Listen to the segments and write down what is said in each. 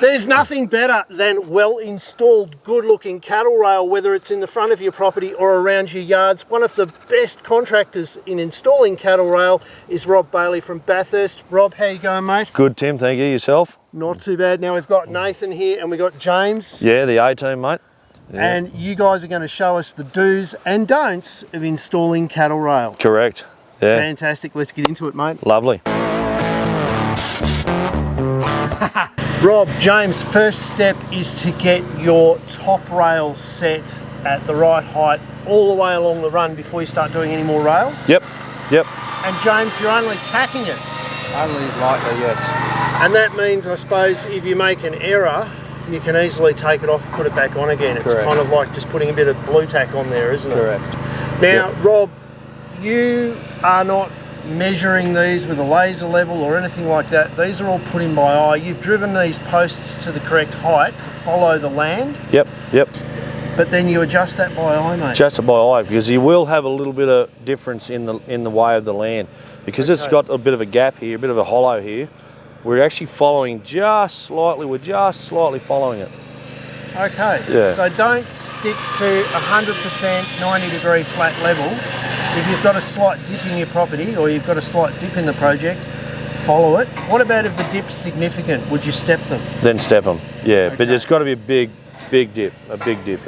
There's nothing better than well-installed, good-looking cattle rail, whether it's in the front of your property or around your yards. One of the best contractors in installing cattle rail is Rob Bailey from Bathurst. Rob, how you going, mate? Good, Tim, thank you. Yourself? Not too bad. Now we've got Nathan here and we've got James. Yeah, the A-team, mate. Yeah. And you guys are going to show us the do's and don'ts of installing cattle rail. Correct. Yeah. Fantastic. Let's get into it, mate. Lovely. Rob, James, first step is to get your top rail set at the right height all the way along the run before you start doing any more rails. Yep. And James, you're only tacking it. Only lightly, yes. And that means, I suppose, if you make an error, you can easily take it off, put it back on again. It's Correct. kind of like just putting a bit of blue tack on there, isn't it? Correct. Now, Yep. Rob, you are not measuring these with a laser level or anything like that. These are all put in by eye. You've driven these posts to the correct height to follow the land. Yep. But then you adjust that by eye, mate. Adjust it by eye, because you will have a little bit of difference in the way of the land, because it's got a bit of a gap here, a bit of a hollow here. We're actually following just slightly. We're just slightly following it. Okay. Yeah. So don't stick to 100% 90-degree flat level. If you've got a slight dip in your property or you've got a slight dip in the project, follow it. What about if the dip's significant? Would you step them? Then step them. Yeah, Okay. but it's got to be a big dip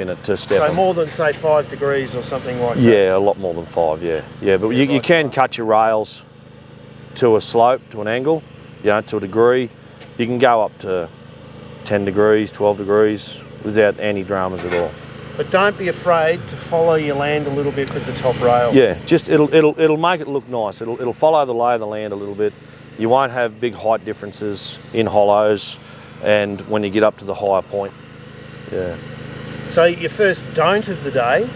in it to step So them. more than, say, 5 degrees or something like that? Yeah, a lot more than 5, yeah. But you can cut your rails to a slope, to an angle, to a degree. You can go up to 10 degrees, 12 degrees without any dramas at all. But don't be afraid to follow your land a little bit with the top rail. Yeah, just it'll make it look nice. It'll follow the lay of the land a little bit. You won't have big height differences in hollows and when you get up to the higher point. Yeah. So your first don't of the day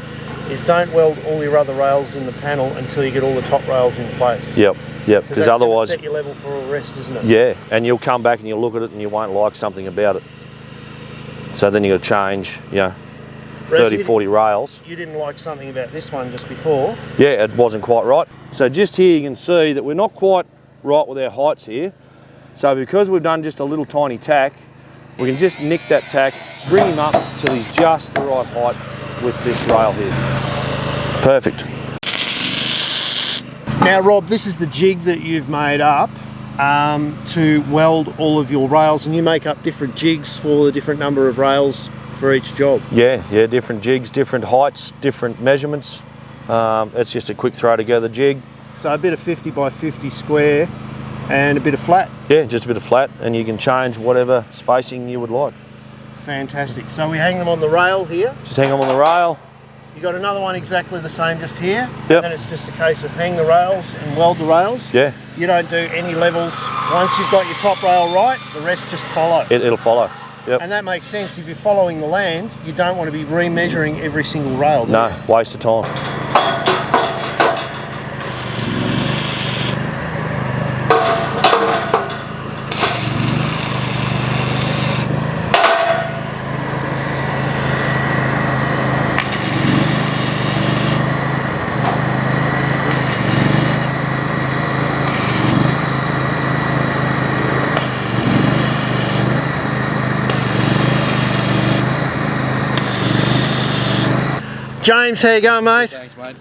is don't weld all your other rails in the panel until you get all the top rails in place. Yep. Because Because otherwise, set your level for all the rest, isn't it? yeah, and you'll come back and you'll look at it and you won't like something about it. So then you've got to change, 30, 40 rails. You didn't like something about this one just before. Yeah, it wasn't quite right. So just here you can see that we're not quite right with our heights here. So because we've done just a little tiny tack, we can just nick that tack, bring him up till he's just the right height with this rail here. Perfect. Now, Rob, this is the jig that you've made up to weld all of your rails, and you make up different jigs for the different number of rails for each job. Yeah, different jigs, different heights, different measurements. It's just a quick throw together jig. So a bit of 50 by 50 square and a bit of flat. Yeah, just a bit of flat, and you can change whatever spacing you would like. Fantastic. So we hang them on the rail here. Just hang them on the rail. You got another one exactly the same just here. Yep. And then it's just a case of hang the rails and weld the rails. Yeah. You don't do any levels. Once you've got your top rail right, the rest just follow. It'll follow. Yep. And that makes sense. If you're following the land, you don't want to be remeasuring every single rail. Do No, you? waste of time. James, how you going, mate? Thanks, mate.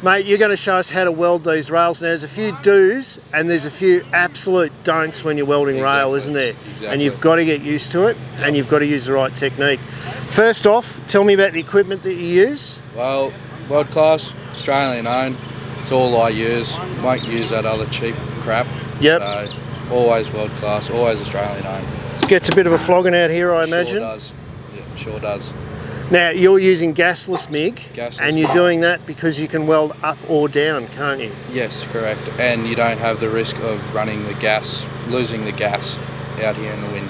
Mate, you're going to show us how to weld these rails. Now, there's a few do's and there's a few absolute don'ts when you're welding rail, isn't there? Exactly. And you've got to get used to it and you've got to use the right technique. First off, tell me about the equipment that you use. Well, world class, Australian owned. It's all I use. Won't use that other cheap crap. Yep. So, always world class, always Australian owned. Gets a bit of a flogging out here, I imagine. Sure does. Yeah, sure does. Now, you're using gasless MIG, Gasless and you're MIG. doing that because you can weld up or down, can't you? Yes, correct. And you don't have the risk of running the gas, losing the gas out here in the wind.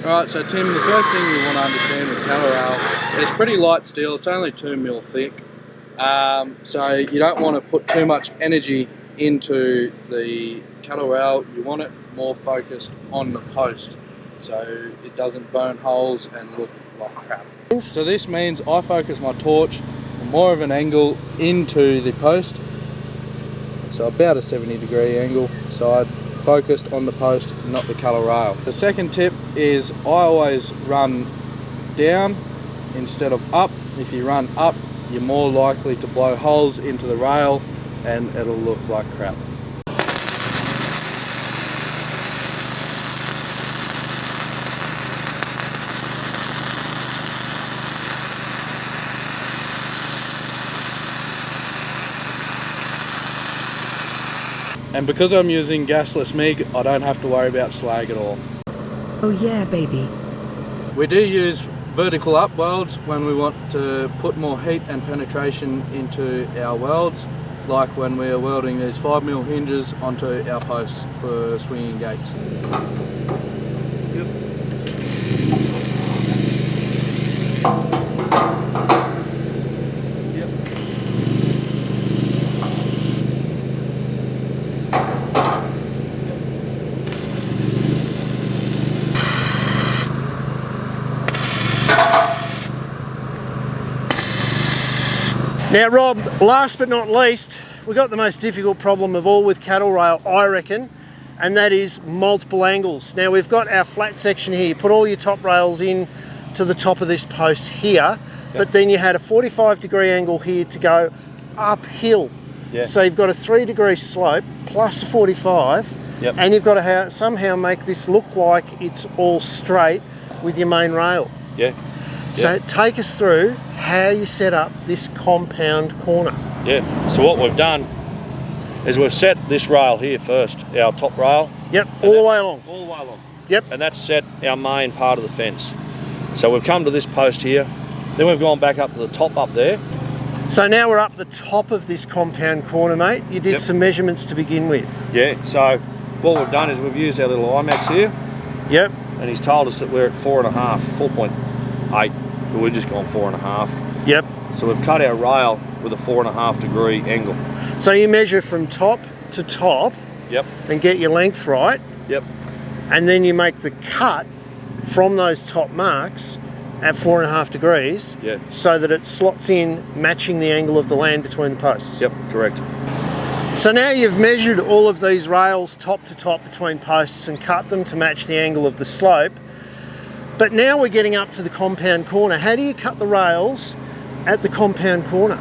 Alright, so Tim, the first thing you want to understand with cattle rail, it's pretty light steel, it's only 2 mil thick. So you don't want to put too much energy into the cattle rail, you want it more focused on the post so it doesn't burn holes and look like crap. So this means I focus my torch on more of an angle into the post, so about a 70-degree angle side focused on the post, not the cattle rail. The second tip is I always run down instead of up. If you run up, you're more likely to blow holes into the rail and it'll look like crap. And because I'm using gasless MIG, I don't have to worry about slag at all. Oh yeah, baby. We do use vertical up welds when we want to put more heat and penetration into our welds, like when we are welding these 5mm hinges onto our posts for swinging gates. Now Rob, last but not least, we've got the most difficult problem of all with cattle rail, I reckon, and that is multiple angles. Now we've got our flat section here, you put all your top rails in to the top of this post here, but then you had a 45-degree angle here to go uphill. Yeah. So you've got a 3-degree slope plus a 45, and you've got to somehow make this look like it's all straight with your main rail. Yeah. So take us through how you set up this compound corner. Yeah, so what we've done is we've set this rail here first, our top rail. Yep, all the way along. All the way along. Yep. And that's set our main part of the fence. So we've come to this post here, then we've gone back up to the top up there. So now we're up the top of this compound corner, mate. You did some measurements to begin with. Yeah, so what we've done is we've used our little IMAX here. Yep. And he's told us that we're at 4.8, but we've just gone 4.5. Yep. So we've cut our rail with a 4.5-degree angle. So you measure from top to top. Yep. And get your length right. Yep. And then you make the cut from those top marks at 4.5 degrees. Yeah. So that it slots in, matching the angle of the land between the posts. Yep, correct. So now you've measured all of these rails top to top between posts and cut them to match the angle of the slope. But now we're getting up to the compound corner. How do you cut the rails at the compound corner?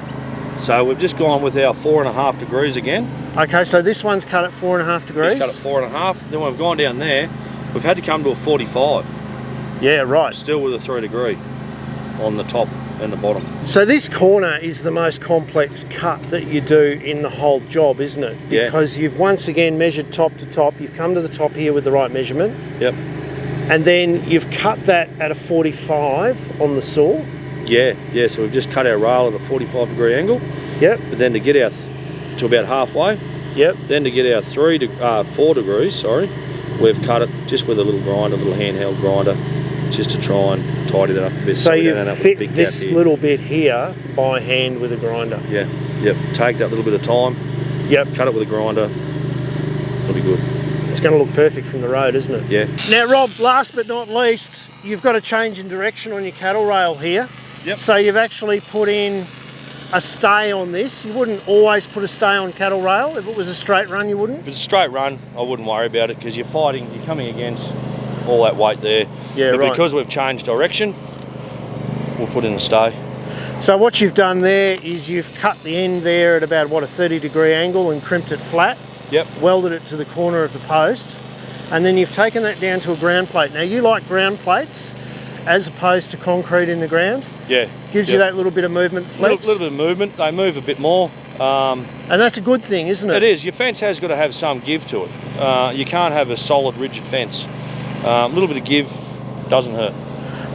So we've just gone with our 4.5 degrees again. Okay, so this one's cut at 4.5 degrees. Just cut at 4.5. Then we've gone down there. We've had to come to a 45. Yeah, right. Still with a 3-degree on the top and the bottom. So this corner is the most complex cut that you do in the whole job, isn't it? Yeah. Because you've once again measured top to top. You've come to the top here with the right measurement. Yep. And then you've cut that at a 45 on the saw. Yeah, so we've just cut our rail at a 45-degree angle. Yep. But then to get our to about halfway. Yep. Then to get our 4 degrees, we've cut it just with a little grinder, a little handheld grinder, just to try and tidy that up a bit. So we you don't have a fit big this gap here. little bit here by hand with a grinder. Yeah, yep. Take that little bit of time. Yep. Cut it with a grinder. It'll be good. It's going to look perfect from the road, isn't it? Yeah. Now, Rob, last but not least, you've got a change in direction on your cattle rail here. Yep. So you've actually put in a stay on this. You wouldn't always put a stay on cattle rail. If it was a straight run, you wouldn't? If it's a straight run, I wouldn't worry about it because you're coming against all that weight there. Yeah, but right. because we've changed direction, we'll put in a stay. So what you've done there is you've cut the end there at about, what, a 30-degree angle and crimped it flat. Yep. Welded it to the corner of the post. And then you've taken that down to a ground plate. Now, you like ground plates as opposed to concrete in the ground. Yeah. Gives you that little bit of movement, flex. Little bit of movement. They move a bit more. And that's a good thing, isn't it? It is. Your fence has got to have some give to it. You can't have a solid, rigid fence. A little bit of give doesn't hurt.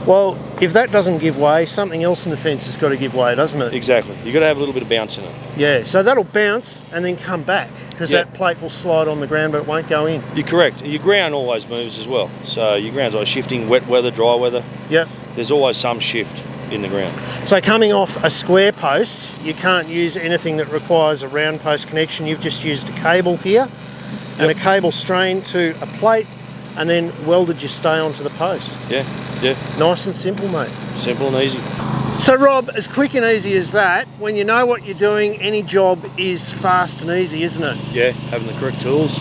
Well, if that doesn't give way, something else in the fence has got to give way, doesn't it? Exactly. You've got to have a little bit of bounce in it. Yeah, so that'll bounce and then come back because that plate will slide on the ground but it won't go in. You're correct. Your ground always moves as well. So your ground's always shifting, wet weather, dry weather. Yep. There's always some shift in the ground. So coming off a square post, you can't use anything that requires a round post connection. You've just used a cable here and a cable strain to a plate and then welded your stay onto the post. Yeah. Nice and simple, mate. Simple and easy. So Rob, as quick and easy as that, when you know what you're doing, any job is fast and easy, isn't it? Yeah, having the correct tools.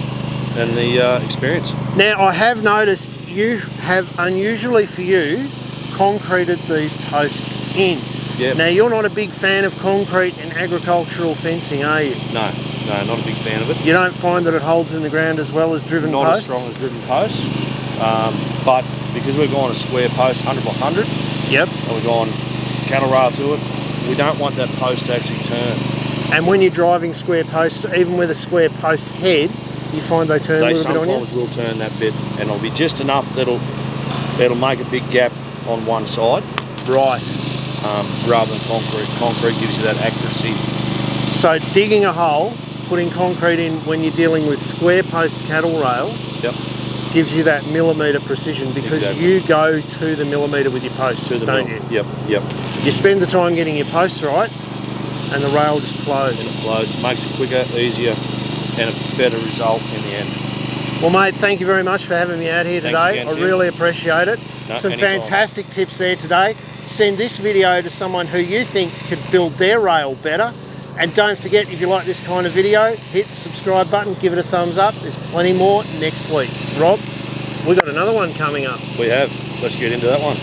and the experience. Now I have noticed you have, unusually for you, concreted these posts in. Yep. Now you're not a big fan of concrete in agricultural fencing, are you? No, not a big fan of it. You don't find that it holds in the ground as well as driven posts? Not as strong as driven posts, but because we've gone a square post 100 by 100, yep, and we've gone cattle rail to it, we don't want that post to actually turn. And when you're driving square posts, even with a square post head, you find they turn a little bit on you? They sometimes will turn that bit, and it'll be just enough that'll make a big gap on one side. Right. Rather than concrete. Concrete gives you that accuracy. So digging a hole, putting concrete in when you're dealing with square post cattle rail, yep, gives you that millimetre precision, because exactly. you go to the millimetre with your posts, don't you? Yep, yep. You spend the time getting your posts right, and the rail just flows. And it flows, makes it quicker, easier, and a better result in the end. Well, mate, thank you very much for having me out here today. Again, I really appreciate it. No, Some anytime. fantastic tips there today. Send this video to someone who you think could build their rail better. And don't forget, if you like this kind of video, hit the subscribe button, give it a thumbs up. There's plenty more next week. Rob, we've got another one coming up. We have. Let's get into that one.